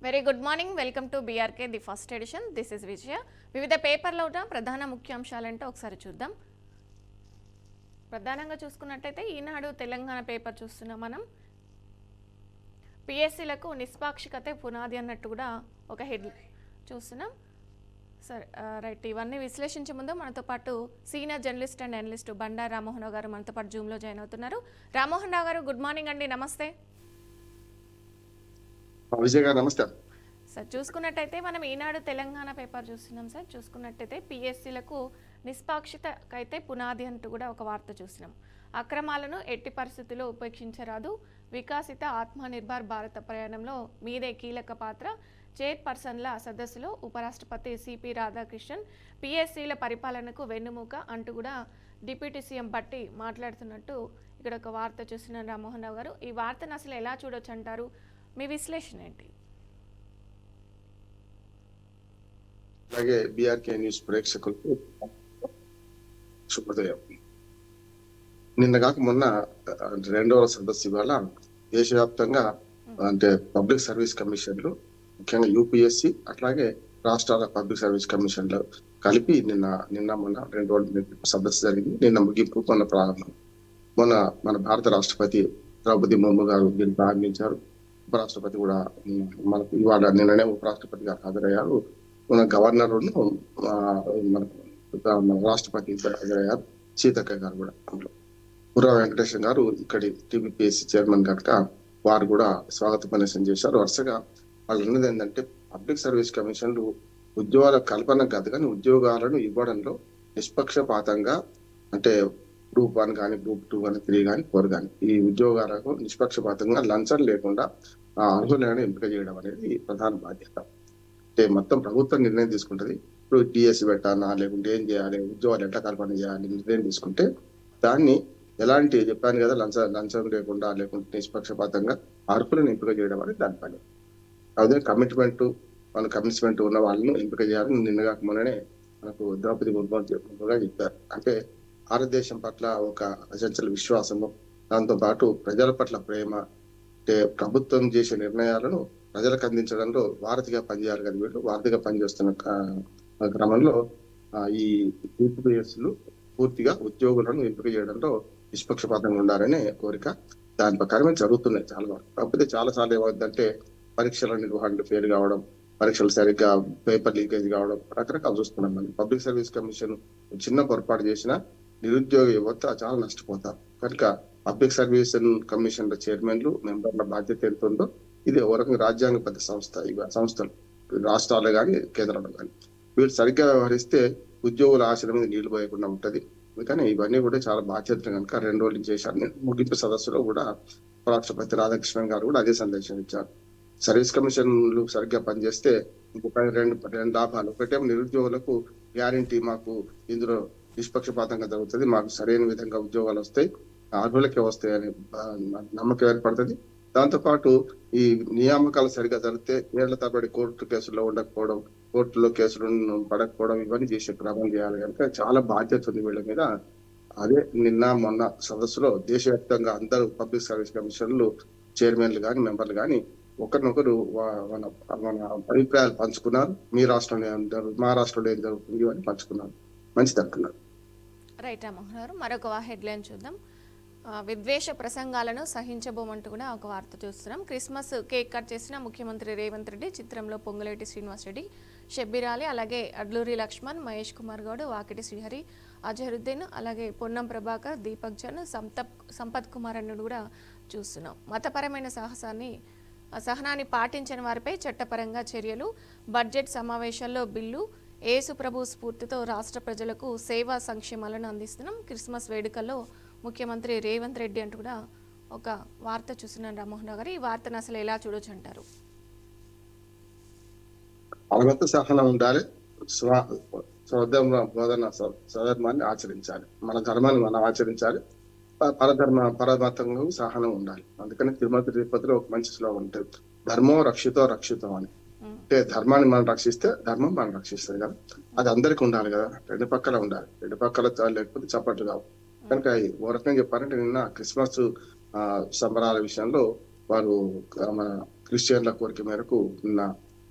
Very good morning. Welcome to BRK the first edition. This is Vijaya. వివిధ పేపర్లో ఉన్న ప్రధాన ముఖ్యాంశాలంటే ఒకసారి చూద్దాం. ప్రధానంగా చూసుకున్నట్టయితే ఈనాడు తెలంగాణ పేపర్ చూస్తున్నాం మనం. పిఎస్సీలకు నిష్పాక్షికతే పునాది అన్నట్టు కూడా ఒక హెడ్ చూస్తున్నాం. సరే రైట్, ఇవన్నీ విశ్లేషించే ముందు మనతో పాటు senior journalist and analyst Bandaru Rammohan Rao garu మనతో పాటు జూమ్లో జాయిన్ అవుతున్నారు. రామ్మోహన్ రావు గారు, గుడ్ మార్నింగ్ అండి. నమస్తే విజయ్ గారు. నమస్తే సార్. చూసుకున్నట్టయితే మనం ఈనాడు తెలంగాణ పేపర్ చూస్తున్నాం సార్. చూసుకున్నట్టయితే పిఎస్సీలకు నిష్పాక్షితకైతే పునాది అంటూ కూడా ఒక వార్త చూసినాం. అక్రమాలను ఎట్టి పరిస్థితుల్లో ఉపేక్షించరాదు, వికాసిత ఆత్మనిర్భర్ భారత ప్రయాణంలో మీదే కీలక పాత్ర, చైర్పర్సన్ల సదస్సులో ఉపరాష్ట్రపతి సిపి రాధాకృష్ణన్, పిఎస్సీల పరిపాలనకు వెన్నుముక అంటూ కూడా డిప్యూటీ సీఎం బట్టి మాట్లాడుతున్నట్టు ఇక్కడ ఒక వార్త చూసిన రామ్మోహన్ రావు గారు, ఈ వార్తను అసలు ఎలా చూడొచ్చు అంటారు? మీ విశ్లేషణ ఏంటి? అలాగే బీఆర్కే న్యూస్ ప్రేక్షకులకు శుభోదయం. నిన్న కాక మొన్న రెండవ సదస్సు ఇవాళ దేశవ్యాప్తంగా అంటే పబ్లిక్ సర్వీస్ కమిషన్లు, ముఖ్యంగా యూపీఎస్సీ అట్లాగే రాష్ట్రాల పబ్లిక్ సర్వీస్ కమిషన్లు కలిపి నిన్న మొన్న 2 రోజులు సదస్సు జరిగింది. నిన్న ముగింపు, మొన్న ప్రారంభం. మొన్న మన భారత రాష్ట్రపతి ద్రౌపది ముర్ము గారు దీన్ని ప్రారంభించారు. ఉపరాష్ట్రపతి కూడా మనకు ఇవాళ నిన్ననే ఉపరాష్ట్రపతి గారు హాజరయ్యారు. మన గవర్నర్ మన రాష్ట్రపతి హాజరయ్యారు. సీతక్క గారు కూడా అందులో. పుర్రా వెంకటేశ్వర గారు ఇక్కడి టీపీపీఎస్సీ చైర్మన్ కనుక వారు కూడా స్వాగతోపన్యాసం చేశారు. వరుసగా వాళ్ళు ఉన్నది ఏంటంటే పబ్లిక్ సర్వీస్ కమిషన్లు ఉద్యోగాల కల్పన కాదు కానీ ఉద్యోగాలను ఇవ్వడంలో నిష్పక్షపాతంగా, అంటే గ్రూప్ 1 కానీ గ్రూప్ 2 కానీ 3 కానీ 4 కానీ ఈ ఉద్యోగాలకు నిష్పక్షపాతంగా లంచం లేకుండా అర్హులను ఎంపిక చేయడం అనేది ప్రధాన బాధ్యత. అంటే మొత్తం ప్రభుత్వం నిర్ణయం తీసుకుంటది. ఇప్పుడు డిఎస్సి పెట్టాలా, లేకుంటే ఏం చేయాలి, ఉద్యోగాలు ఎట్లా కల్పన చేయాలి నిర్ణయం తీసుకుంటే దాన్ని ఎలాంటి చెప్పాను కదా, లంచం లేకుండా లేకుంటే నిష్పక్షపాతంగా అర్హులను ఎంపిక చేయడం అనేది దాని పని. అదే కమిట్మెంట్ ఉన్న వాళ్ళను ఎంపిక చేయాలని నిన్నగా మొన్ననే మనకు ద్రౌపది ముర్ము చెప్పారు. అంటే భారతదేశం పట్ల ఒక అచంచల విశ్వాసము, దాంతో పాటు ప్రజల పట్ల ప్రేమ, అంటే ప్రభుత్వం చేసే నిర్ణయాలను ప్రజలకు అందించడంలో వారధిగా పనిచేయాలి కదా. వీళ్ళు వారధిగా పనిచేస్తున్న క్రమంలో ఈ యూపీఎస్సీలు పూర్తిగా ఉద్యోగులను ఎంపిక చేయడంలో నిష్పక్షపాతంగా ఉండాలనే కోరిక. దాని ప్రకారమే జరుగుతున్నాయి చాలా వరకు. కాకపోతే చాలా సార్లు ఏమవుతుందంటే పరీక్షల నిర్వహణ ఫెయిల్ కావడం, పరీక్షలు సరిగ్గా పేపర్ లీకేజ్ కావడం, రకరకాలు చూస్తున్నాం. మనం పబ్లిక్ సర్వీస్ కమిషన్ చిన్న పొరపాటు చేసినా నిరుద్యోగ యువత చాలా నష్టపోతారు. కనుక పబ్లిక్ సర్వీస్ కమిషన్ చైర్మన్లు, మెంబర్ల బాధ్యత ఎంత ఉందో ఇది ఒక రకంగా రాజ్యాంగబద్ధ సంస్థ. ఇవి సంస్థలు రాష్ట్రాలు కానీ కేంద్రంలో కానీ వీళ్ళు సరిగ్గా వ్యవహరిస్తే ఉద్యోగుల ఆశల మీద నీళ్లు పోయకుండా ఉంటది. అందుకని ఇవన్నీ కూడా చాలా బాధ్యత కనుక 2 రోజులు చేశారు. ముగింపు సదస్సులో కూడా ఉపరాష్ట్రపతి రాధాకృష్ణన్ గారు కూడా అదే సందేశం ఇచ్చారు. సర్వీస్ కమిషన్లు సరిగ్గా పనిచేస్తే ఇంకొక రెండు లాభాలు. ఒకటేమో నిరుద్యోగులకు గ్యారంటీ, మాకు ఇందులో నిష్పక్షపాతంగా జరుగుతుంది, మాకు సరైన విధంగా ఉద్యోగాలు వస్తాయి, అర్హులకే వస్తాయి అనే నమ్మకం ఏర్పడుతుంది. దాంతో పాటు ఈ నియామకాలు సరిగా జరిగితే ఏళ్ల తరబడి కోర్టు కేసుల్లో ఉండకపోవడం, కోర్టులో కేసులు పడకపోవడం, ఇవన్నీ చేసే క్రమం చేయాలి కనుక చాలా బాధ్యత ఉంది వీళ్ళ మీద. అదే నిన్న మొన్న సదస్సులో దేశవ్యాప్తంగా అందరూ పబ్లిక్ సర్వీస్ కమిషన్లు చైర్మన్లు కానీ మెంబర్లు కానీ ఒకరినొకరు మన అభిప్రాయాలు పంచుకున్నారు. మీ రాష్ట్రంలో ఏం జరుగుతుంది, మా రాష్ట్రంలో ఏం జరుగుతుంది అని పంచుకున్నారు. మంచిది అనుకున్నారు. రైట్ రామ్మోహన్ గారు, మరొక హెడ్లైన్ చూద్దాం. విద్వేష ప్రసంగాలను సహించబోమంటూ కూడా ఒక వార్త చూస్తున్నాం. క్రిస్మస్ కేక్ కట్ చేసిన ముఖ్యమంత్రి రేవంత్ రెడ్డి. చిత్రంలో పొంగులేటి శ్రీనివాసరెడ్డి, షబ్బీర్ అలీ, అలాగే అడ్లూరి లక్ష్మణ్, మహేష్ కుమార్ గౌడ్, వాకిటి శ్రీహరి, అజహరుద్దీన్, అలాగే పొన్నం ప్రభాకర్, దీపక్ జన్, సంపత్ కుమార్ అన్నుడు కూడా చూస్తున్నాం. మతపరమైన సహనాన్ని పాటించని వారిపై చట్టపరంగా చర్యలు. బడ్జెట్ సమావేశాల్లో బిల్లు. యేసు ప్రభు స్ఫూర్తితో రాష్ట్ర ప్రజలకు సేవా సంక్షేమాలను అందిస్తున్నాం. క్రిస్మస్ వేడుకల్లో ముఖ్యమంత్రి రేవంత్ రెడ్డి అంటూ కూడా ఒక వార్త చూస్తున్నాను రామ్మోహన్ రావు గారు. ఈ వార్తను అసలు ఎలా చూడొచ్చు అంటారు? అలమత సహనం ఉండాలి, స్వధర్మాన్ని ఆచరించాలి, మన ధర్మాన్ని మనం ఆచరించాలి, పరమతంలో సహనం ఉండాలి. అందుకని తిరుమల తిరుపతిలో ఒక మంచి శ్లోకం ఉంటుంది, ధర్మో రక్షితో రక్షితం అని. అంటే ధర్మాన్ని మనం రక్షిస్తే ధర్మం మనం రక్షిస్తుంది కదా. అది అందరికి ఉండాలి కదా, 2 పక్కల ఉండాలి. 2 పక్కల లేకపోతే చప్పట్లు కావు. కనుక ఓ రకంగా చెప్పారంటే నిన్న క్రిస్మస్ సంబరాల విషయంలో వారు మన క్రిస్టియన్ల కోరిక మేరకు నిన్న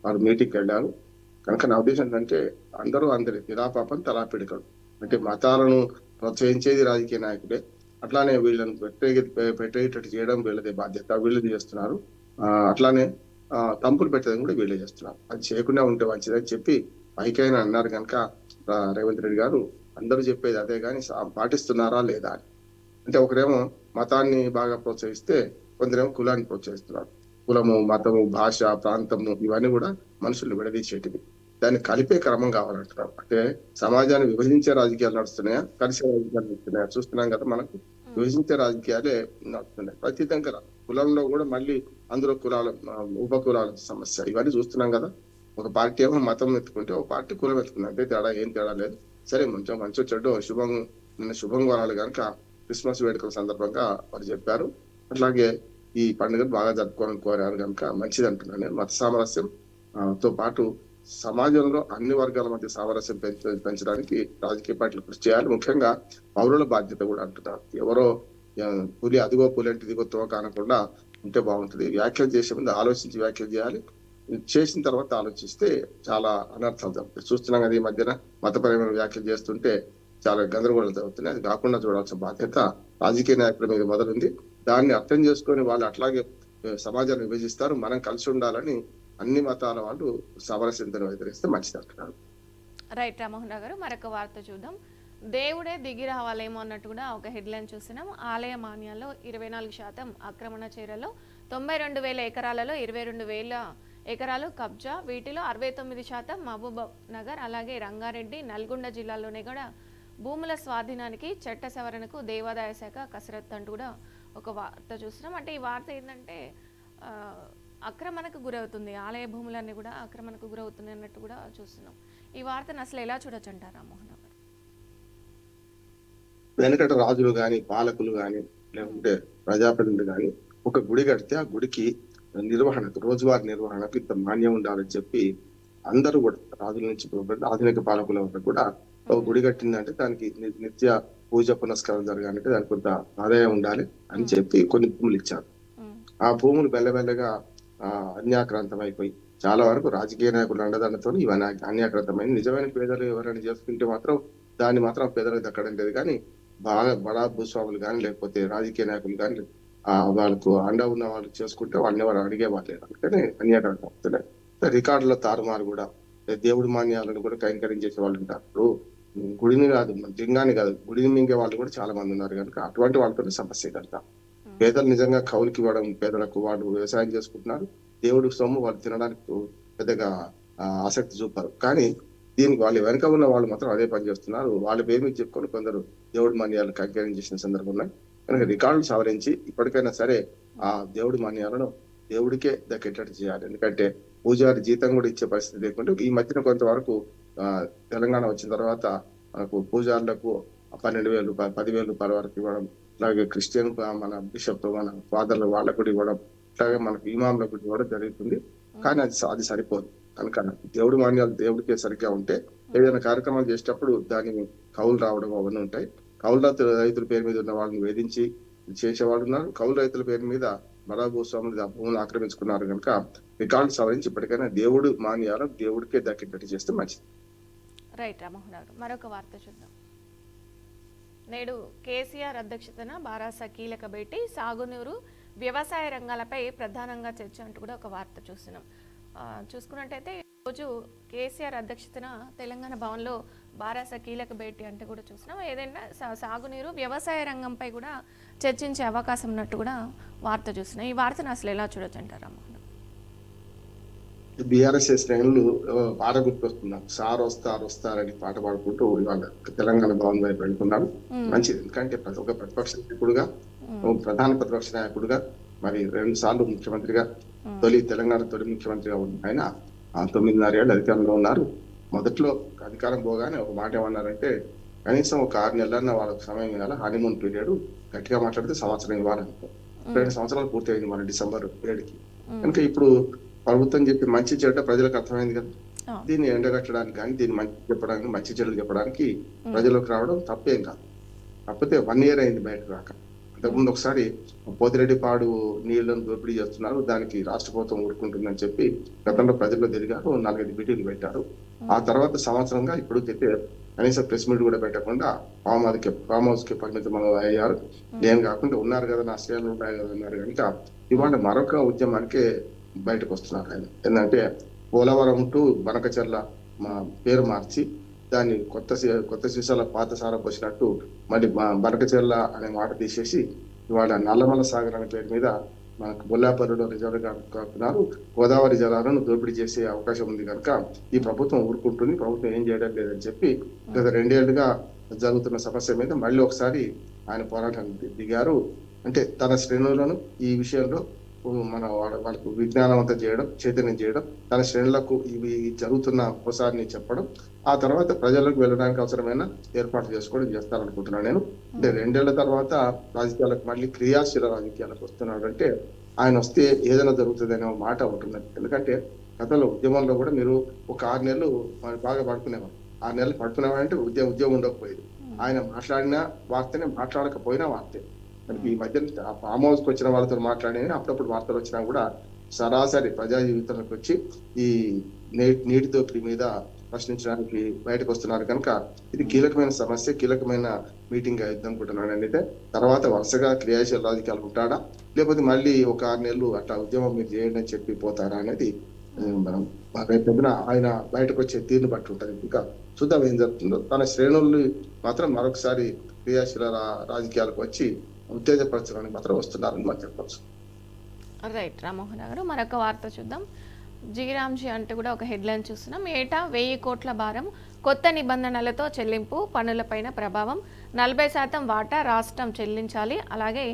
వారు మీటింగ్కి వెళ్ళారు. కనుక నా ఉద్దేశం ఏంటంటే అందరూ అందరి పిరాపాపం తలాపిడికలు, అంటే మతాలను ప్రోత్సహించేది రాజకీయ నాయకులే, అట్లానే వీళ్ళని పెట్టేటట్టు చేయడం వీళ్ళదే బాధ్యత, వీళ్ళు చేస్తున్నారు. అట్లానే తంపులు పెట్టడం కూడా వీళ్ళే చేస్తున్నారు. అది చేయకుండా ఉంటే మంచిదని చెప్పి పైకైనా అన్నారు. కనుక రేవంత్ రెడ్డి గారు అందరూ చెప్పేది అదే కానీ పాటిస్తున్నారా లేదా అని. అంటే ఒకరేమో మతాన్ని బాగా ప్రోత్సహిస్తే కొందరేమో కులాన్ని ప్రోత్సహిస్తున్నారు. కులము, మతము, భాష, ప్రాంతము ఇవన్నీ కూడా మనుషుల్ని విడదీసేటివి. దాన్ని కలిపే క్రమం కావాలంటున్నారు. అంటే సమాజాన్ని విభజించే రాజకీయాలు నడుస్తున్నాయా, కలిసే రాజకీయాలు నడుస్తున్నాయా చూస్తున్నాం కదా. మనకు విభజించే రాజకీయాలే నడుస్తున్నాయి ప్రతి దగ్గర. కులంలో కూడా మళ్ళీ అందులో కులాల ఉప కులాల సమస్య ఇవన్నీ చూస్తున్నాం కదా. ఒక పార్టీ ఏమో మతం ఎత్తుకుంటే ఒక పార్టీ కులం ఎత్తుకుంది, అంతే తేడా, ఏం తేడా లేదు. సరే మంచి చెడ్డ నిన్న శుభం కోరాలి కనుక క్రిస్మస్ వేడుకల సందర్భంగా వారు చెప్పారు. అట్లాగే ఈ పండుగను బాగా జరుపుకోవాలని కోరారు కనుక మంచిది అంటున్నాను నేను. మత సామరస్యం తో పాటు సమాజంలో అన్ని వర్గాల మధ్య సామరస్యం పెంచడానికి రాజకీయ పార్టీలు కృషి చేయాలి. ముఖ్యంగా పౌరుల బాధ్యత కూడా అంటున్నారు. ఎవరో పులి అదిగో పులి అంటే ఇదిగో తోక అనకుండా ఉంటే బాగుంటుంది. వ్యాఖ్యలు చేసే ముందు ఆలోచించి వ్యాఖ్యలు చేయాలి. చేసిన తర్వాత ఆలోచిస్తే చాలా అనర్థాలు జరుగుతాయి. చూస్తున్నాం కదా ఈ మధ్యన మతపరమైన వ్యాఖ్యలు చేస్తుంటే చాలా గందరగోళాలు జరుగుతున్నాయి. అది కాకుండా చూడాల్సిన బాధ్యత రాజకీయ నాయకుల మీద మొదలుంది. దాన్ని అర్థం చేసుకొని వాళ్ళు అట్లాగే సమాజాన్ని విభజిస్తారు. మనం కలిసి ఉండాలని అన్ని మతాల వాళ్ళు సామరస్యంతో వ్యతిరేస్తే మంచిది అంటున్నారు. రైట్ రామ్మోహన్ రావు గారు, మరొక వార్త చూద్దాం. దేవుడే దిగి రావాలేమో అన్నట్టు కూడా ఒక హెడ్లైన్ చూస్తున్నాం. ఆలయ మాన్యాల్లో 24% ఆక్రమణ చర్యలో 92,000 ఎకరాలలో 22,000 ఎకరాలు కబ్జా. వీటిలో 69% మహబూబ్ నగర్, అలాగే రంగారెడ్డి, నల్గొండ జిల్లాల్లోనే కూడా భూముల స్వాధీనానికి చట్ట సవరణకు దేవాదాయ శాఖ కసరత్తు అంటూ కూడా ఒక వార్త చూస్తున్నాం. అంటే ఈ వార్త ఏంటంటే అక్రమణకు గురవుతుంది, ఆలయ భూములన్నీ కూడా అక్రమణకు గురవుతుంది అన్నట్టు కూడా చూస్తున్నాం. ఈ వార్తను అసలు ఎలా చూడొచ్చు అంటారు రామ్మోహన్ రావు గారు? వెనకట రాజులు గాని, పాలకులు గాని, లేకుంటే ప్రజాప్రతినిధులు గాని ఒక గుడి కడితే ఆ గుడికి నిర్వహణకు, రోజువారీ నిర్వహణకు ఇంత మాన్యం ఉండాలని చెప్పి అందరూ కూడా రాజుల నుంచి ఆధునిక పాలకుల వరకు కూడా ఒక గుడి కట్టిందంటే దానికి నిత్య పూజ పునస్కారం జరగాలంటే దానికి కొంత ఆదాయం ఉండాలి అని చెప్పి కొన్ని భూములు ఇచ్చారు. ఆ భూములు మెల్లమెల్లగా అన్యాక్రాంతం అయిపోయి చాలా వరకు రాజకీయ నాయకులు అండదండతో ఇవన్నీ అన్యాక్రాంతమైన. నిజమైన పేదలు ఎవరైనా చేసుకుంటే మాత్రం దాన్ని మాత్రం పేదలకు దక్కడం లేదు. కానీ బాగా బడా భూస్వాములు కానీ లేకపోతే రాజకీయ నాయకులు కానీ వాళ్ళకు అండ ఉన్న వాళ్ళు చేసుకుంటే వాళ్ళని ఎవరు అడిగే వాళ్ళు అందుకనే అన్యాక్రాంతం అవుతున్నాయి. రికార్డుల తారుమారు కూడా, దేవుడి మాన్యాలను కూడా కైంకరించేసే వాళ్ళు ఉంటారు. గుడిని కాదు, లింగాన్ని కాదు, గుడిని మింగే వాళ్ళు కూడా చాలా మంది ఉన్నారు కనుక అటువంటి వాళ్ళతో సమస్య కడతాం. పేదలు నిజంగా కౌలుకి ఇవ్వడం, పేదలకు వాళ్ళు వ్యవసాయం చేసుకుంటున్నారు, దేవుడి సొమ్ము వాళ్ళు తినడానికి పెద్దగా ఆసక్తి చూపారు. కానీ దీనికి వాళ్ళు వెనక ఉన్న వాళ్ళు మాత్రం అదే పని చేస్తున్నారు. వాళ్ళ పేరు మీద చెప్పుకొని కొందరు దేవుడి మాన్యాలను కైంకర్యం చేసిన సందర్భం ఉన్నాయి. కనుక రికార్డులు సవరించి ఇప్పటికైనా సరే ఆ దేవుడి మాన్యాలను దేవుడికే దక్కేటట్టు చేయాలి. ఎందుకంటే పూజారి జీతం కూడా ఇచ్చే పరిస్థితి లేకుంటే ఈ మధ్యన కొంతవరకు తెలంగాణ వచ్చిన తర్వాత మనకు పూజారులకు 12,000 రూపాయలు, 10,000 రూపాయల వరకు ఇవ్వడం, అలాగే క్రిస్టియన్ మన బిషప్, మన ఫాదర్లు వాళ్ళకు కూడా ఇవ్వడం, అలాగే మనకు ఇమాంలకు కూడా ఇవ్వడం జరుగుతుంది. కానీ అది సరిపోదు. కనుక దేవుడి మాన్యాలు దేవుడికే సరిగ్గా ఉంటే ఏదైనా కార్యక్రమాలు చేసేటప్పుడు దాని కౌలు రావడం అవన్నీ ఉంటాయి. కౌలు రైతుల పేరు మీద ఉన్న వాళ్ళని వేధించి చేసేవాళ్ళు ఉన్నారు. కౌలు రైతుల పేరు మీద బడా భూస్వాములు భూములు ఆక్రమించుకున్నారు. కనుక రికార్డు సవరించి ఇప్పటికైనా దేవుడు మాన్యాలు దేవుడికే దక్కేటట్టు చేస్తే మంచిది. రైట్ రామ్మోహన్ రావు, మరొక వార్త చూద్దాం. నేడు కేసీఆర్ అధ్యక్షతన బారాస కీలక భేటీ, సాగునీరు, వ్యవసాయ రంగాలపై ప్రధానంగా చర్చ అంటూ కూడా ఒక వార్త చూస్తున్నాం. చూసుకున్నట్టయితే ఈరోజు కేసీఆర్ అధ్యక్షతన తెలంగాణ భవన్లో బారాస కీలక భేటీ అంటే కూడా చూస్తున్నాం. ఏదైనా సాగునీరు, వ్యవసాయ రంగంపై కూడా చర్చించే అవకాశం ఉన్నట్టు కూడా వార్త చూస్తున్నాం. ఈ వార్తను అసలు ఎలా చూడొచ్చు అంటారా? బీఆర్ఎస్ శ్రేణులు పాట గుర్తొస్తున్నారు. సార్ వస్తారని పాట పాడుకుంటూ ఇవాళ తెలంగాణ భవన్ వైపు వెళ్తున్నారు. మంచిది. ఎందుకంటే ఒక ప్రతిపక్ష నాయకుడుగా, ప్రధాన ప్రతిపక్ష నాయకుడుగా, మరి 2 సార్లు ముఖ్యమంత్రిగా, తెలంగాణ తొలి ముఖ్యమంత్రిగా ఉన్న ఆయన 9.5 ఏళ్ళు అధికారంలో ఉన్నారు. మొదట్లో అధికారం పోగానే ఒక మాట ఏమన్నారంటే కనీసం ఒక 6 నెలలన్నా వాళ్ళకి సమయం ఇవ్వాలి, హనీమూన్ పీరియడ్, గట్టిగా మాట్లాడితే సంవత్సరం ఇవ్వాలనుకో. 2 సంవత్సరాలు పూర్తయింది మన డిసెంబర్ 7కి. కనుక ఇప్పుడు ప్రభుత్వం చెప్పి మంచి చెడ్డ ప్రజలకు అర్థమైంది కదా. దీన్ని ఎండగట్టడానికి కానీ, దీన్ని మంచి చెడులు చెప్పడానికి ప్రజలకు రావడం తప్పేం కాదు. కాకపోతే 1 year అయింది బయటకు రాక. అంత ఇంతకుముందు ఒకసారి పోతిరెడ్డిపాడు నీళ్లను దోపిడీ చేస్తున్నారు, దానికి రాష్ట్ర ప్రభుత్వం ఊరుకుంటుందని చెప్పి గతంలో ప్రజల్లో తిరిగారు, 4-5 మీటింగ్లు పెట్టారు. ఆ తర్వాత సంవత్సరంగా ఇప్పుడు అయితే కనీసం ప్రెస్ మీట్ కూడా పెట్టకుండా ఫామ్ హౌస్ కి పరిమితం అయ్యారు. నేను కాకుండా ఉన్నారు కదా, నా శ్రేణులు ఉన్నాయి కదా అన్నారు కనుక ఇవాళ మరొక ఉద్యమానికి బయటకు వస్తున్నారు ఆయన. ఏంటంటే పోలవరం టు బనకచెర్ల పేరు మార్చి దాన్ని కొత్త సీసాల పాత సారా పోసినట్టు మళ్ళీ బనకచెర్ల అనే మాట తీసేసి ఇవాళ నల్లమల సాగర్ అనే పేరు మీద మనకు బొల్లాపల్లిలో రిజర్వ్ కాకున్నారు. గోదావరి జలాలను దోపిడీ చేసే అవకాశం ఉంది కనుక ఈ ప్రభుత్వం ఊరుకుంటుంది, ప్రభుత్వం ఏం చేయడం లేదని చెప్పి గత 2 ఏళ్లుగా జరుగుతున్న సమస్య మీద మళ్ళీ ఒకసారి ఆయన పోరాటానికి దిగారు. అంటే తన శ్రేణులను ఈ విషయంలో వాళ్ళకు విజ్ఞానవంతం చేయడం, చైతన్యం చేయడం, తన శ్రేణులకు ఇవి జరుగుతున్న ఒకసారిని చెప్పడం, ఆ తర్వాత ప్రజలకు వెళ్ళడానికి అవసరమైన ఏర్పాటు చేసుకోవడం చేస్తారనుకుంటున్నాను నేను. అంటే 2 ఏళ్ల తర్వాత రాజకీయాలకు మళ్ళీ క్రియాశీల రాజకీయాలకు వస్తున్నాడు అంటే ఆయన వస్తే ఏదైనా జరుగుతుంది అనే మాట ఉంటున్నది. ఎందుకంటే గతంలో ఉద్యమంలో కూడా మీరు ఒక 6 నెలలు బాగా పడుకునేవారు, 6 నెలలు పడుకునేవారంటే ఉద్యోగం ఉండకపోయేది. ఆయన మాట్లాడినా వార్తనే, మాట్లాడకపోయినా వార్తే. ఈ మధ్య ఫామ్ హౌస్ కి వచ్చిన వాళ్ళతో మాట్లాడి అప్పుడప్పుడు వార్తలు వచ్చినా కూడా సరాసరి ప్రజా జీవితంలోకి వచ్చి ఈ నీటి దోపిడీ మీద ప్రశ్నించడానికి బయటకు వస్తున్నారు కనుక ఇది కీలకమైన సమస్య, కీలకమైన మీటింగ్ అయింది అనుకుంటున్నాను. అయితే తర్వాత వరుసగా క్రియాశీల రాజకీయాలు ఉంటాడా, లేకపోతే మళ్ళీ ఒక 6 నెలలు అట్లా ఉద్యమం మీరు చేయండి అని చెప్పి పోతారా అనేది మనం రేపొద్దున ఆయన బయటకు వచ్చే తీరుని బట్టి ఉంటుంది. ఇంకా చూద్దాం ఏం జరుగుతుందో. తన శ్రేణులు మాత్రం మరొకసారి క్రియాశీల రాజకీయాలకు వచ్చి ఉత్తేజపరచడానికి మాత్రం వస్తున్నారని మనం చెప్పచ్చు. రైట్ రామ్మోహన్ గారు, మరొక వార్త చూద్దాం. జీరాంజీ అంటూ కూడా ఒక హెడ్లైన్ చూస్తున్నాం. ఏటా 1000 కోట్ల భారం, కొత్త నిబంధనలతో చెల్లింపు, పన్నులపైన ప్రభావం, 40% వాటా రాష్ట్రం చెల్లించాలి. అలాగే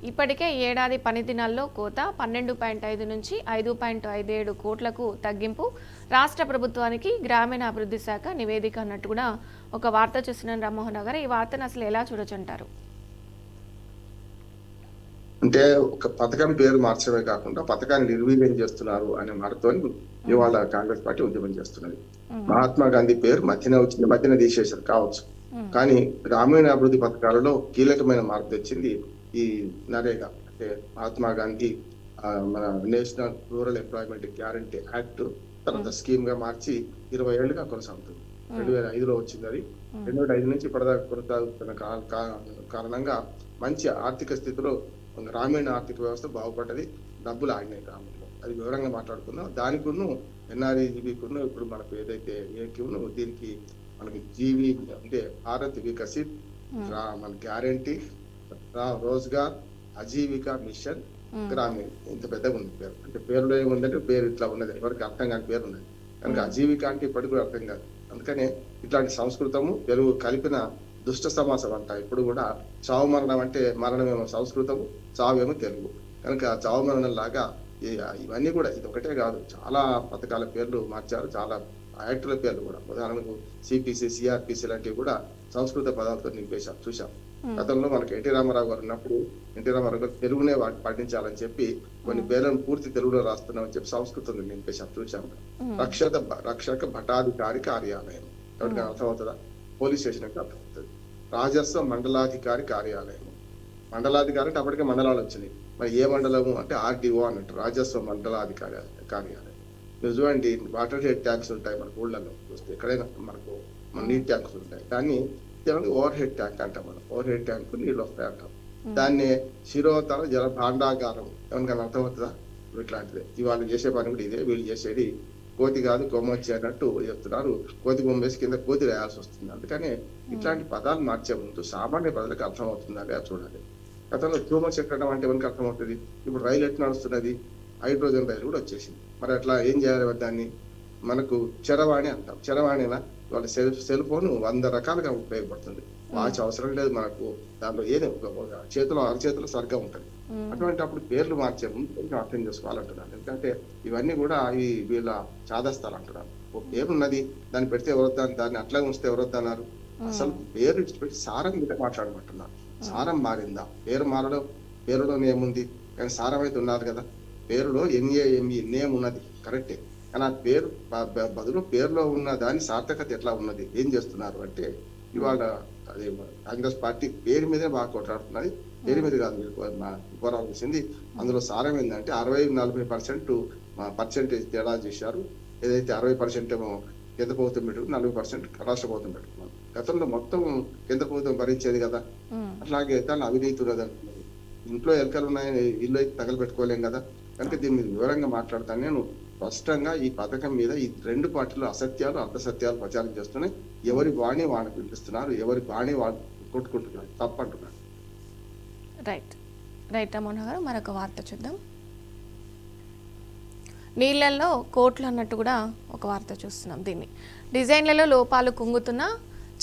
ఇప్పటికే ఏడాది పని దినాల్లో కోత 12.5 నుంచి 5.57 కోట్లకు తగ్గింపు, రాష్ట్ర ప్రభుత్వానికి గ్రామీణాభివృద్ధి శాఖ నివేదిక అన్నట్టు కూడా ఒక వార్త చూస్తున్నాను. రామ్మోహన్ గారు, ఈ వార్తను అసలు ఎలా చూడొచ్చంటారు? అంటే ఒక పథకం పేరు మార్చడమే కాకుండా పథకాన్ని నిర్వీర్యం చేస్తున్నారు అనే మాటతో ఇవాళ కాంగ్రెస్ పార్టీ ఉద్యమం చేస్తున్నది. మహాత్మా గాంధీ పేరు మధ్యన వచ్చింది, మధ్యన తీసేశారు కావచ్చు, కానీ గ్రామీణ అభివృద్ధి పథకాలలో కీలకమైన మార్పు తెచ్చింది ఈ నరేగా. అంటే మహాత్మా గాంధీ మన national rural employment guarantee act తర్వాత స్కీమ్ గా మార్చి 20 ఏళ్లుగా కొనసాగుతుంది. 2005లో వచ్చింది అది. 2005 నుంచి ఇప్పటిదాకా కొనసాగుతున్న కారణంగా మంచి ఆర్థిక స్థితిలో గ్రామీణ ఆర్థిక వ్యవస్థ బాగుపడ్డది, డబ్బులు ఆడినాయి గ్రామంలో. అది వివరంగా మాట్లాడుకుందాం. దానికును ఎన్ఆర్ఈజీబీకును ఇప్పుడు మనకు ఏదైతే ఏక్యూను దీనికి మనకి జీవి అంటే భారత్ వికసిత్, మన గ్యారంటీ, రోజ్గార్, అజీవిక మిషన్ గ్రామీణ, ఇంత పెద్దగా ఉంది పేరు. అంటే పేరులో ఏముందంటే పేరు ఇట్లా ఉన్నది, ఎవరికి అర్థం కాని పేరు ఉన్నది కనుక అజీవిక అంటే ఇప్పటికి కూడా అర్థం కాదు. అందుకనే ఇట్లాంటి సంస్కృతము తెలుగు కలిపిన దుష్ట సమాసం అంట. ఇప్పుడు కూడా చావు మరణం అంటే మరణమేమో సంస్కృతము, చావేమో తెలుగు కనుక చావు మరణం లాగా ఇవన్నీ కూడా ఇది ఒకటే కాదు, చాలా పథకాల పేర్లు మార్చారు, చాలా యాక్టుల పేర్లు కూడా. ఉదాహరణకు సిపిసి, సిఆర్పిసి లాంటివి కూడా సంస్కృత పదాలతో నింపేశాం చూసాం. గతంలో మనకు ఎన్టీ రామారావు గారు ఉన్నప్పుడు ఎన్టీ రామారావు గారు తెలుగునే పాటించాలని చెప్పి కొన్ని పేర్లను పూర్తి తెలుగులో రాస్తున్నామని చెప్పి సంస్కృతం నింపేశాం చూసాం. రక్షక భటాధికారి కార్యాలయం ఎవరికైనా అర్థమవుతుందా? పోలీస్ స్టేషన్ అంటే అర్థమవుతుంది. రాజస్వ మండలాధికారి కార్యాలయం, మండలాధికారి అంటే అప్పటికే మండలాలు వచ్చినాయి, మరి ఏ మండలము అంటే ఆర్డీఓ అన్నట్టు రాజస్వ మండలాధికారి కార్యాలయం. చూడండి, వాటర్ హెడ్ ట్యాంక్స్ ఉంటాయి మనకు ఊళ్ళలో చూస్తే, ఎక్కడైనా మనకు నీటి ట్యాంక్స్ ఉంటాయి, దాన్ని ఓవర్ హెడ్ ట్యాంక్ అంటాం మనం. ఓవర్ హెడ్ ట్యాంక్ నీళ్ళు వస్తాయి అంటాం. దాన్ని శిరోతర జల భాండాగారం, ఎవరికైనా అర్థమవుతుందా? ఇట్లాంటిదే ఇవాళ చేసే పని కూడా ఇదే. వీళ్ళు చేసేది కోతి కాదు కొమ్మొచ్చి అన్నట్టు చెప్తున్నారు. కోతి బొమ్మేసి కింద కోతి రాయాల్సి వస్తుంది. అందుకనే ఇట్లాంటి పదాలు మార్చే ముందు సామాన్య ప్రజలకు అర్థమవుతుందా చూడాలి. గతంలో ట్యూమర్ చెక్కడం అంటే ఎవరికి అర్థమవుతుంది? ఇప్పుడు రైలు ఎట్లా నడుస్తున్నది? హైడ్రోజన్ రైలు కూడా వచ్చేసింది. మరి అట్లా ఏం చేయాలి? దాన్ని మనకు చరవాణి అంటాం. చరవాణినా వాళ్ళ సెల్ ఫోన్ 100 రకాలుగా ఉపయోగపడుతుంది. వాచ్ అవసరం లేదు మనకు, దాంట్లో ఏదో చేతిలో అరచేతిలో సరిగ్గా ఉంటుంది. అటువంటి అప్పుడు పేర్లు మార్చే ముందు కొంచెం అర్థం చేసుకోవాలంటున్నాను. ఎందుకంటే ఇవన్నీ కూడా వీళ్ళ చాదస్తాలు అంటున్నారు. ఒక పేరు ఉన్నది, దాన్ని పెడితే ఎవరొద్దాను, దాన్ని అట్లా ఉంచితే ఎవరొద్దన్నారు. అసలు పేరు ఇచ్చిపెట్టి సారం మీద మాట్లాడమంటున్నారు. సారం మారిందా? పేరు మారడం, పేరులోనే ఏముంది కానీ సారం అయితే ఉన్నారు కదా. పేరులో NAME నేమ్ ఉన్నది కరెక్టే, కానీ ఆ పేరు బదులు పేరులో ఉన్న దాని సార్థకత ఎట్లా ఉన్నది, ఏం చేస్తున్నారు అంటే ఇవాళ అదే కాంగ్రెస్ పార్టీ పేరు మీదే బాగా కొట్లాడుతున్నది. దేని మీద కాదు మీరు పోరాటం చేసింది. అందులో సారం ఏంటంటే 60-40% పర్సెంటేజ్ తేడా చేశారు. ఏదైతే 60% ఏమో కేంద్ర ప్రభుత్వం పెట్టుకుని 40% రాష్ట్ర ప్రభుత్వం పెట్టుకున్నారు. గతంలో మొత్తం కేంద్ర ప్రభుత్వం భరించేది కదా. అట్లాగే దాని అవినీతి ఉన్నది అంటున్నారు. ఇంట్లో ఎలకలు ఉన్నాయని ఇల్లు అయితే తగలబెట్టుకోలేం కదా. కనుక దీని మీద వివరంగా మాట్లాడతాను. నేను స్పష్టంగా ఈ పథకం మీద ఈ రెండు పార్టీలు అసత్యాలు అర్ధసత్యాలు ప్రచారం చేస్తున్నాయి. ఎవరి వాణి వాళ్ళని పిలిపిస్తున్నారు, ఎవరి వాణి వాళ్ళు కొట్టుకుంటున్నారు, తప్పంటున్నారు. రైట్ రైట్ రమణ గారు, మరొక వార్త చూద్దాం. నీళ్లలో కోట్లు అన్నట్టు కూడా ఒక వార్త చూస్తున్నాం. దీన్ని డిజైన్లలో లోపాలు కుంగుతున్న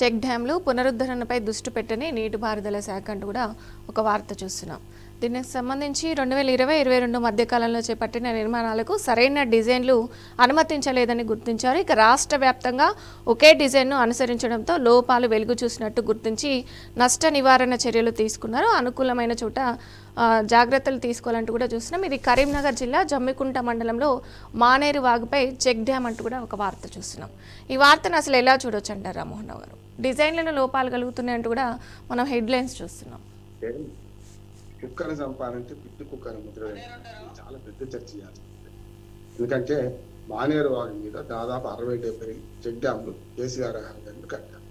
చెక్ డ్యాంలు పునరుద్ధరణపై దృష్టి పెట్టని నీటిపారుదల శాఖ అంటూ కూడా ఒక వార్త చూస్తున్నాం. దీనికి సంబంధించి 2020-22 మధ్యకాలంలో చేపట్టిన నిర్మాణాలకు సరైన డిజైన్లు అనుమతించలేదని గుర్తించారు. ఇక రాష్ట్ర వ్యాప్తంగా ఒకే డిజైన్ను అనుసరించడంతో లోపాలు వెలుగు చూసినట్టు గుర్తించి నష్ట నివారణ చర్యలు తీసుకున్నారు. అనుకూలమైన చోట జాగ్రత్తలు తీసుకోవాలంటూ కూడా చూస్తున్నాం. ఇది కరీంనగర్ జిల్లా జమ్మికుంట మండలంలో మానేరు వాగుపై చెక్ డ్యామ్ అంటూ కూడా ఒక వార్త చూస్తున్నాం. ఈ వార్తను అసలు ఎలా చూడొచ్చు అంటారు రామ్మోహన్ రావు గారు? డిజైన్లలో లోపాలు కలుగుతున్నాయంటూ కూడా మనం హెడ్లైన్స్ చూస్తున్నాం. కుక్కను చంపాలంటే పిట్టి కుక్కను ముద్ర చాలా పెద్ద చర్చ చేయాలి. ఎందుకంటే మానేరు వాగు మీద దాదాపు 60-70 చెక్ డ్యాంలు కేసీఆర్ కట్టారు.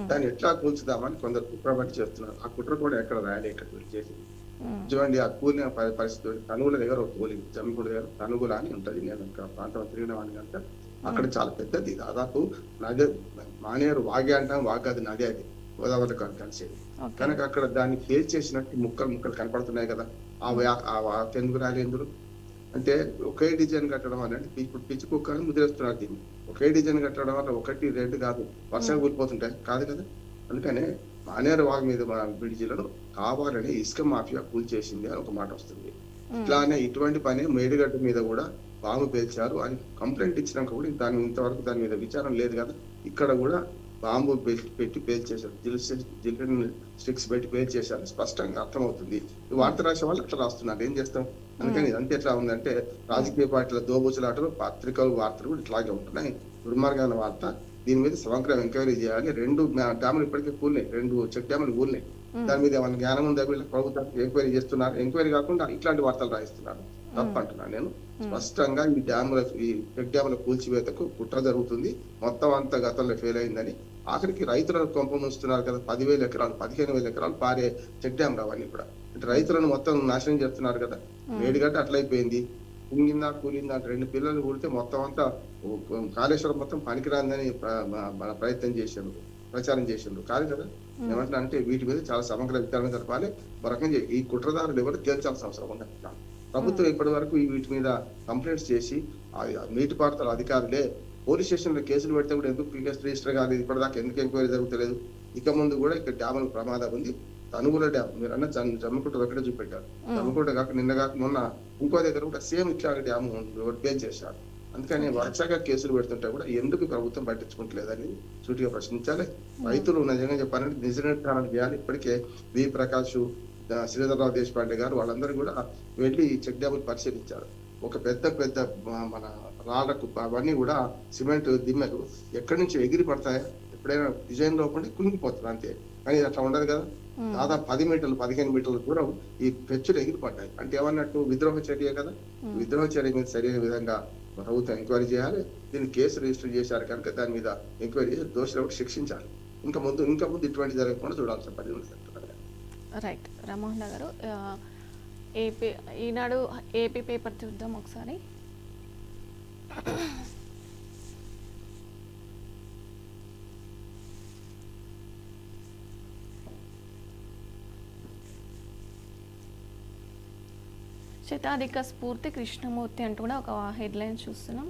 దాన్ని ఎట్లా కూల్చుదామని కొందరు కుట్ర బట్టి చేస్తున్నారు. ఆ కుట్ర కూడా ఎక్కడ రాయాలి, ఎక్కడ చేసి చూడండి. ఆ కూలిన పరిస్థితి తనుగుల దగ్గర ఒక కూలింది, జమ్మికుంట దగ్గర తనుగుల అని ఉంటది. నేను ప్రాంతం తిరిగిన వాడిని కనుక అక్కడ చాలా పెద్దది. దాదాపు నది మానేరు వాగే అంటాం, వాగు అది నది, అది గోదావరి కలిసేది. కనుక అక్కడ దాన్ని ఫేస్ చేసినట్టు ముక్కలు కనపడుతున్నాయి కదా. ఆ తెందుకు రాలేందులు అంటే ఒకే డిజైన్ కట్టడం వల్ల ఇప్పుడు పిచ్చి కుక్కని ముద్రేస్తున్నారు. దీన్ని ఒకే డిజైన్ కట్టడం వల్ల 1-2 కాదు, వర్షాలు కూలిపోతుంటాయి కాదు కదా. అందుకనే మానేరు వాగు మీద బ్రిడ్జిలను కావాలని ఇసుక మాఫియా కూల్చేసింది అని ఒక మాట వస్తుంది. ఇట్లానే ఇటువంటి పని మేడిగడ్డ మీద కూడా బాంబు పేల్చారు అని కంప్లైంట్ ఇచ్చినాక కూడా ఇంతవరకు దాని మీద విచారం లేదు కదా. ఇక్కడ కూడా బాంబు పెట్టి పేల్చేశారు, జిల్లిన్ స్టిక్స్ పెట్టి పేల్చేశారు. స్పష్టంగా అర్థమవుతుంది. వార్త రాసే వాళ్ళు అట్లా రాస్తున్నారు, ఏం చేస్తాం. అందుకని ఇదంతా ఎట్లా ఉందంటే రాజకీయ పార్టీల దోబూచులాటలు, పత్రికలు, వార్తలు కూడా ఇట్లాగే ఉంటున్నాయి. దుర్మార్గమైన వార్త. దీని మీద సమగ్ర ఎంక్వైరీ చేయాలి. 2 డ్యాములు ఇప్పటికే కూలినాయి, 2 చెక్ డ్యాములు కూలినాయి. దాని మీద ఏమైనా జ్ఞానం ఉందా వీళ్ళ ప్రభుత్వానికి? ఎంక్వైరీ చేస్తున్నారు. ఎంక్వైరీ కాకుండా ఇట్లాంటి వార్తలు రాయిస్తున్నారు. తప్పంటున్నాను నేను స్పష్టంగా. ఈ చెక్ డ్యాముల కూల్చివేతకు కుట్ర జరుగుతుంది. మొత్తం అంతా గతంలో ఫెయిల్ అయిందని ఆఖరికి రైతులను కొంప ముంచుతున్నారు కదా. 10,000 ఎకరాలు 15,000 ఎకరాలు పారే చెక్ డ్యామ్ అవన్నీ కూడా. అంటే రైతులను మొత్తం నాశనం చేస్తున్నారు కదా. మేడిగడ్డ అట్లయిపోయింది. కూలిందా 2 పిల్లలు కూడితే మొత్తం అంతా కాళేశ్వరం మొత్తం పనికిరాందని ప్రచారం చేసిండ్రు కాదు కదా. ఏమంటున్నా అంటే వీటి మీద చాలా సమగ్ర విచారణ జరపాలి. రకంగా ఈ కుట్రదారులు ఎవరు తేల్చాల్సిన అవసరం ఉందంటున్నాను. ప్రభుత్వం ఇప్పటి వరకు వీటి మీద కంప్లైంట్స్ చేసి నీటిపారుదల అధికారులే పోలీస్ స్టేషన్ లో కేసులు పెడితే కూడా ఎందుకు కేసు రిజిస్టర్ కాలేదు, ఇప్పటిదాకా ఎందుకు ఎంక్వైరీ జరుగుతలేదు. ఇక ముందు కూడా ఇక్కడ డ్యాముల ప్రమాదం ఉంది. తనుగుల డ్యామ్ మీరు అన్న జమ్మికుంట ఒకటే చూపెట్టారు. జమ్మికుంట కాక నిన్న కాక మొన్న ఇంకో దగ్గర కూడా సేమ్ ఇట్లా డ్యామ్ పేల్ చేశారు. అందుకని వరుసగా కేసులు పెడుతుంటే కూడా ఎందుకు ప్రభుత్వం పట్టించుకుంటలేదని సూటిగా ప్రశ్నించాలి. రైతులు నిజంగా చెప్పాలంటే నిజ నిర్ధారణ చేయాలి. ఇప్పటికే వి ప్రకాష్, శ్రీధర్రావు దేశపాండే గారు వాళ్ళందరూ కూడా వెళ్ళి చెక్ డ్యాములు పరిశీలించారు. ఒక పెద్ద మన రాళ్లకు అవన్నీ కూడా సిమెంట్ దిమ్మలు ఎక్కడి నుంచి ఎగిరి పడతాయా, ఎప్పుడైనా డిజైన్ లోపండి కులిగిపోతుంది అంతే. కానీ అట్లా ఉండదు కదా. దాదాపు 10 మీటర్లు 15 మీటర్ల దూరం ఈ పెచ్చులు ఎగిరి పడ్డాయి. అంటే ఏమన్నట్టు విద్రోహ చర్య కదా. విద్రోహ చర్య మీద సరైన విధంగా ప్రభుత్వం ఎంక్వైరీ చేయాలి. దీన్ని కేసు రిజిస్టర్ చేశారు కనుక దాని మీద ఎంక్వైరీ చేసి దోషులను శిక్షించాలి. ఇంకా ముందు ఇటువంటి జరగకుండా చూడాల్సిన పని ఉంది. రైట్ రామ్మోహన్ గారు, ఈనాడు ఏపీ పేపర్ చూద్దాం ఒకసారి. శతాధిక స్ఫూర్తి కృష్ణమూర్తి అంటూ కూడా ఒక హెడ్లైన్ చూస్తున్నాం.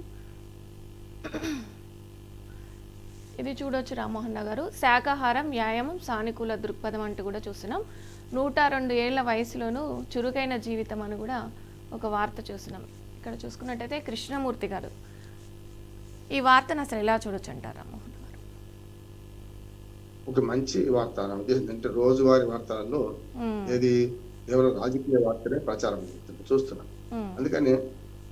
ఇది చూడొచ్చు రామ్మోహన్ గారు. శాకాహారం, వ్యాయామం, సానుకూల దృక్పథం అంటూ కూడా చూస్తున్నాం. 102 ఏళ్ల వయసులోనూ చురుకైన జీవితం అని కూడా ఒక వార్త చూస్తున్నాం. ఇక్కడ చూసుకున్నట్టయితే కృష్ణమూర్తి గారు, ఈ వార్తను అసలు ఎలా చూడొచ్చు అంటారు రామ్మోహన్ గారు? ఒక మంచి వార్త అంటే రోజువారీ వార్తలలో ఏది కేవలం రాజకీయ వార్తనే ప్రచారం చూస్తున్నాం. అందుకని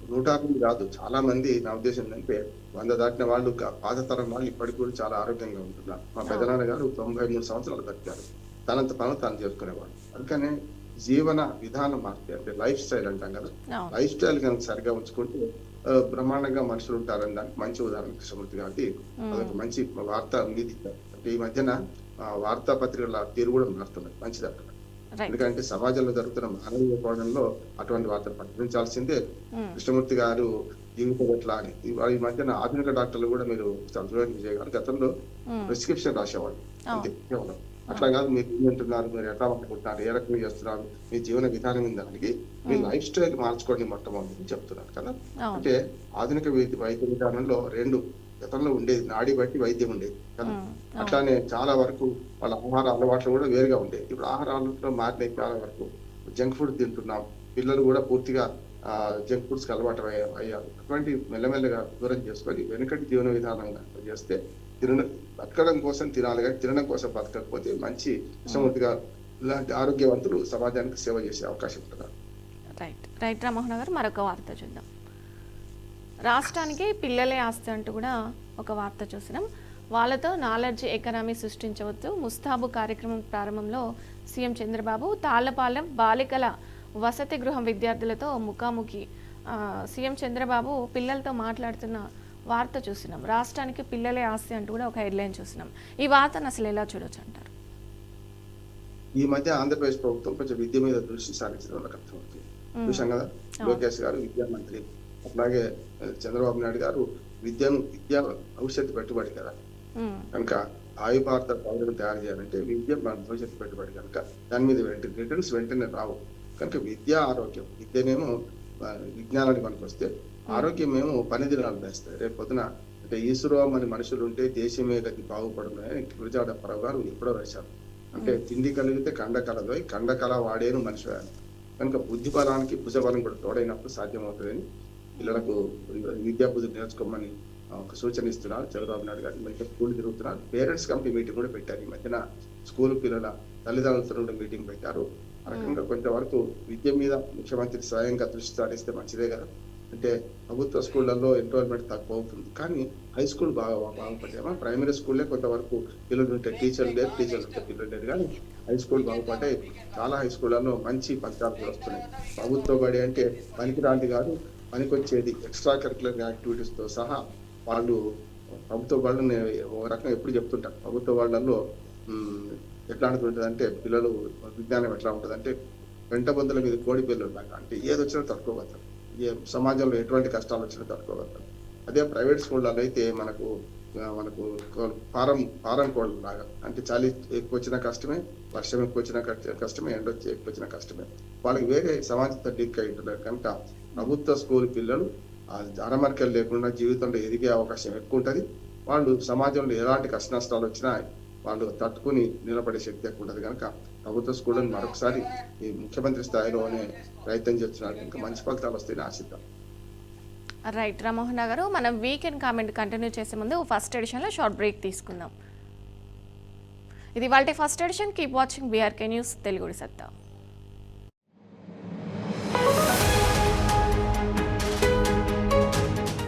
102 కాదు, చాలా మంది నా ఉద్దేశం ఏంటంటే 100 దాటిన వాళ్ళు, పాత తరం వాళ్ళు ఇప్పటికి కూడా చాలా ఆరోగ్యంగా ఉంటున్నారు. మా పెదనాన్న గారు 93 సంవత్సరాలు బతికారు. తనంత పనులు తాను చేసుకునేవాడు. అందుకనే జీవన విధానం మారితే అంటే లైఫ్ స్టైల్ అంటాం కదా, అవును. లైఫ్ స్టైల్ కనుక సరిగా ఉంచుకుంటే బ్రహ్మాండంగా మనుషులు ఉంటారని దానికి మంచి ఉదాహరణ కృష్ణమూర్తి గారిది. అదొక మంచి వార్త నిధి. అంటే ఈ మధ్యన వార్తాపత్రికల తీరు కూడా మారుతున్నాయి, మంచిది అక్కడ. రైట్. ఎందుకంటే సమాజంలో జరుగుతున్న మానవీయ కోణంలో అటువంటి వార్తలు ప్రకటించాల్సిందే. కృష్ణమూర్తి గారు జీవితం ఎట్లా అని ఈ మధ్యన ఆధునిక డాక్టర్లు కూడా మీరు చూడండి విజయ్ గారు, గతంలో ప్రిస్క్రిప్షన్ రాసేవాళ్ళు అంతే కేవలం. అట్లా కాదు, మీరు ఏం వింటున్నారు, మీరు ఎట్లా అనుకుంటున్నారు, ఏ రకంగా చేస్తున్నారు, మీ జీవన విధానం దానికి మీ లైఫ్ స్టైల్ మార్చుకోండి మొట్టమొదటి చెప్తున్నారు కదా. అంటే ఆధునిక వైద్య విధానంలో రెండు గతంలో ఉండేది, నాడి బట్టి వైద్యం ఉండేది కదా. అట్లానే చాలా వరకు వాళ్ళ ఆహార అలవాట్లు కూడా వేరుగా ఉండేది. ఇప్పుడు ఆహార అలవాట్లు మారినాయి చాలా వరకు. జంక్ ఫుడ్ తింటున్నాం, పిల్లలు కూడా పూర్తిగా జంక్ ఫుడ్స్ కి అలవాటు అయ్యారు. అటువంటి మెల్లమెల్లగా దూరం చేసుకొని వెనుకటి జీవన విధానంగా చేస్తే బతకడం కోసం తినాలి కానీ తినడం కోసం బతకకపోతే మంచి కృష్ణమూర్తిగా ఇలాంటి ఆరోగ్యవంతులు సమాజానికి సేవ చేసే అవకాశం ఉంటుంది. రైట్ రైట్ రామ్మోహన్ గారు, మరొక వార్త చూద్దాం. రాష్ట్రానికి పిల్లలే ఆస్తి అంటూ కూడా ఒక వార్త చూసినాం. వాళ్ళతో నాలెడ్జ్ ఎకనామీ సృష్టించవద్దు. ముస్తాబు కార్యక్రమం ప్రారంభంలో సీఎం చంద్రబాబు తాళ్లపాలెం బాలికల వసతి గృహం విద్యార్థులతో ముఖాముఖి సీఎం చంద్రబాబు పిల్లలతో మాట్లాడుతున్న వార్త చూసినాం. రాష్ట్రానికి పిల్లలే ఆస్తి అంటూ కూడా ఒక హెడ్లైన్ చూసినాం. ఈ వార్తను అసలు ఎలా చూడొచ్చు అంటారు? ఈ మధ్య ఆంధ్రప్రదేశ్ ప్రభుత్వం కొంచెం విద్య మీద దృష్టి సారించడం వాళ్ళకి అర్థమవుతుంది. చూసాం కదా, లోకేష్ గారు విద్యామంత్రి, అట్లాగే చంద్రబాబు నాయుడు గారు విద్య భవిష్యత్తు పెట్టుబడి కదా. కనుక ఆయు భారత పౌరులను తయారు చేయాలంటే విద్య మన భవిష్యత్తు పెట్టుబడి కనుక దాని మీద రిటర్న్స్ వెంటనే రావు. కనుక విద్య ఆరోగ్యం, విద్యనేమో విజ్ఞానానికి మనకు వస్తే ఆరోగ్యమేమో పని దినాలు వేస్తాయి. రేపు పొద్దున అంటే ఈశ్వరం అని మనుషులు ఉంటే దేశమే గతి బాగుపడుతున్నాయని గురజాడప్పారావు గారు ఎప్పుడో రాశారు. అంటే తిండి కలిగితే కండ కలదు, కండ కల వాడేను మనిషి. కనుక బుద్ధి బలానికి భుజబలం కూడా తోడైనప్పుడు సాధ్యమవుతుందని పిల్లలకు విద్యా బుద్ధి నేర్చుకోమని ఒక సూచన ఇస్తున్నారు చంద్రబాబు నాయుడు గారు. మంచిగా స్కూల్ తిరుగుతున్నారు. పేరెంట్స్ కమిటీ మీటింగ్ కూడా పెట్టారు. ఈ మధ్యన స్కూల్ పిల్లల తల్లిదండ్రులతో మీటింగ్ పెట్టారు. ఆ రకంగా కొంతవరకు విద్య మీద ముఖ్యమంత్రి స్వయంగా దృష్టి సారిస్తే మంచిదే కదా. అంటే ప్రభుత్వ స్కూళ్ళల్లో ఎన్రోల్మెంట్ తక్కువ అవుతుంది, కానీ హై స్కూల్ బాగుపడ్డామా. ప్రైమరీ స్కూల్లే కొంతవరకు పిల్లలు ఉంటే టీచర్లు లేరు, టీచర్లు ఉంటే పిల్లలు లేరు, కానీ హై స్కూల్ బాగుపడ్డాయి. చాలా హై స్కూళ్ళలో మంచి ఫలితాలు కూడా వస్తున్నాయి. ప్రభుత్వ బడి అంటే పనికిరాంది కాదు, పనికొచ్చేది. ఎక్స్ట్రా కరిక్యులర్ యాక్టివిటీస్ తో సహా వాళ్ళు ప్రభుత్వ బళ్ళు ఒక రకంగా ఎప్పుడు చెప్తుంటారు. ప్రభుత్వ బళ్ళల్లో ఎట్లా ఉంటుంది అంటే పిల్లలు విజ్ఞానం ఎట్లా ఉంటుంది అంటే వెంట బొందల మీద కోడి పిల్లలు లాగా, అంటే ఏది వచ్చినా తట్టుకోగలుగుతారు, సమాజంలో ఎటువంటి కష్టాలు వచ్చినా తట్టుకోగలుగుతారు. అదే ప్రైవేట్ స్కూళ్ళలో అయితే మనకు ఫారం కోళ్ళ లాగా, అంటే చలి ఎక్కువ వచ్చినా కష్టమే, వర్షం ఎక్కువ వచ్చినా కష్టమే, ఎండ వచ్చి ఎక్కువ వచ్చినా కష్టమే. వాళ్ళకి వేరే సమాజంతో డిక్ అయి ఉంటున్నారు. కనుక ప్రభుత్వ స్కూల్ పిల్లలు అరమరికలు లేకుండా జీవితంలో ఎదిగే అవకాశం ఎక్కువ ఉంటుంది. వాళ్ళు సమాజంలో ఎలాంటి కష్ట నష్టాలు వచ్చినా వాళ్ళు తట్టుకుని నిలబడే శక్తి ఎక్కువ ఉంటుంది. కనుక ప్రభుత్వ స్కూళ్ళని మరొకసారి ఈ ముఖ్యమంత్రి స్థాయిలోనే ప్రయత్నం చేస్తున్నారు. కనుక మంచి ఫలితాలు వస్తాయని ఆశిద్దాం. రైట్ రామ్మోహన్ గారు, మనం వీకెండ్ కామెంట్ కంటిన్యూ చేసే ముందు ఫస్ట్ ఎడిషన్లో షార్ట్ బ్రేక్ తీసుకుందాం. ఇది వాళ్ళ first edition. Keep watching BRK news తెలుగుడి సత్తా.